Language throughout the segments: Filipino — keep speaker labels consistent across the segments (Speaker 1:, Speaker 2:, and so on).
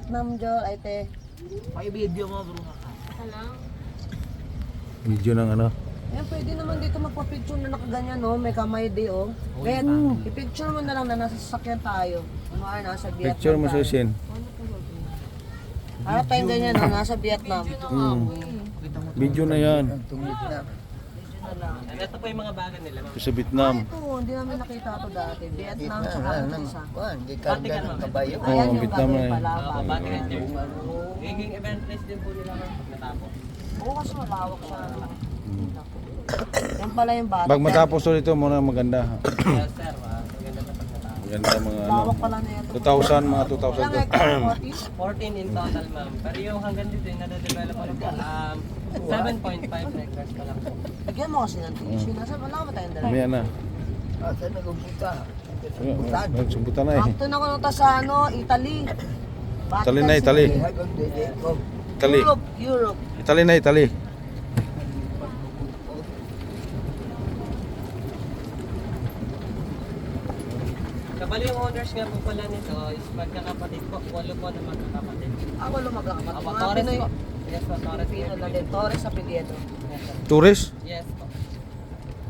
Speaker 1: Vietnam jo ay te.
Speaker 2: Pa-video mo bro.
Speaker 3: Video ng ano?
Speaker 1: Eh, pwede naman dito magpa-picture na nakaganyan, no? May kamay di, oh. Bet, i-picture mo na lang na nasa sasakyan tayo. Ano ay, nasa Vietnam
Speaker 3: Picture mo
Speaker 1: tayo.
Speaker 3: Susin.
Speaker 1: Harap tayong ganyan, no? Nasa Vietnam.
Speaker 3: Video na yan.
Speaker 2: Ito po yung mga bagay nila.
Speaker 3: Ito sa Vietnam.
Speaker 1: Ito, hindi namin nakita ito dati. Vietnam, tsaka ang isa.
Speaker 4: Hindi karga ng kabayo.
Speaker 3: Oo,
Speaker 1: Ayan yung
Speaker 3: Vietnam
Speaker 1: gagawin
Speaker 3: na
Speaker 1: pala.
Speaker 2: Batikan niyo. Hinging event place din po nila natapos.
Speaker 1: Oo, kasi malawak siya. Yan pala yung bata.
Speaker 3: Pag matapos ulit ito, muna maganda.
Speaker 2: Yes sir, maganda na pag natapos.
Speaker 3: Maganda mga ano.
Speaker 1: Lawak pala na ito.
Speaker 3: 2,000, mga 2,000
Speaker 1: Ilang
Speaker 3: to.
Speaker 1: hectare?
Speaker 2: 14 in total ma'am. Pero yung hanggang dito yung nade-develop pa rin po. 7.5 hectares pa lang po.
Speaker 1: Bigyan mo kasi ng tissue. Nasa wala ba tayong dala?
Speaker 3: Mamaya na.
Speaker 4: Saan nagpupunta?
Speaker 3: Nagsubutan na eh.
Speaker 1: Bakto na ko nung sa ano, Italy.
Speaker 3: Italy na, Italy. Italy.
Speaker 1: Europe.
Speaker 3: Italy na, Italy.
Speaker 2: Kabali yung owners nga po pala nito is magkakapatid po. 8 po na magkakapatid.
Speaker 1: Ako lang magkakamat.
Speaker 2: Aba,
Speaker 1: Mga
Speaker 2: Torres
Speaker 1: Pinoy.
Speaker 2: po. Yes po, Torres.
Speaker 1: Pino na din. Torres sa Pilieto.
Speaker 2: Yes po.
Speaker 3: Tourist?
Speaker 2: Yes po.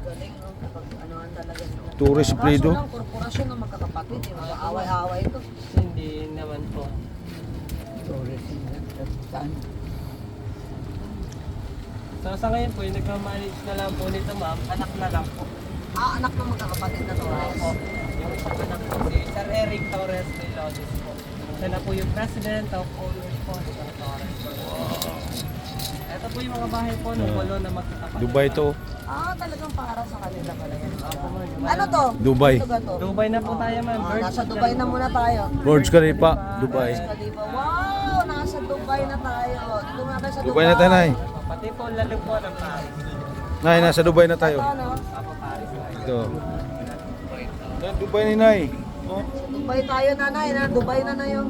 Speaker 1: Galing, no? Kapag anoan talaga nila.
Speaker 3: Tourist
Speaker 1: Kaso
Speaker 3: Plido?
Speaker 1: lang, korporasyon ng magkakapatid. Eh. Mag-aaway-aaway ito.
Speaker 2: Hindi naman po. So sa ngayon po, yung nagmamanage na lang po nito ma'am, anak na lang po.
Speaker 1: Ah, anak ng magkakapatid na Torres.
Speaker 2: Po. Yung isang anak po, si Sir Eric Torres Melodis po. Siya na po yung president of owners po ni Sir Torres. Ito po yung mga bahay po ng 8 na magkakapatid.
Speaker 3: Dubai to.
Speaker 1: Ah, talagang para sa kanila pala yan.
Speaker 2: Opo, ma'am.
Speaker 1: Ano to?
Speaker 3: Dubai.
Speaker 1: Ito ba to?
Speaker 2: Dubai na po tayo ma'am.
Speaker 1: Ah,
Speaker 2: Birds
Speaker 1: nasa Dubai na muna tayo.
Speaker 3: Burj Khalifa, Dubai.
Speaker 1: Khalifa. Wow! Nasa Dubai na tayo. Dito na tayo sa Dubai.
Speaker 3: Dubai na tayo, Nay.
Speaker 2: Pati po lalo po ng Paris.
Speaker 3: Nay, nasa Dubai na tayo.
Speaker 1: Ano?
Speaker 2: Apo Paris na.
Speaker 3: Ito. Dubai ni Nay. Oh.
Speaker 1: Dubai tayo, nanay. Na Dubai na na yun.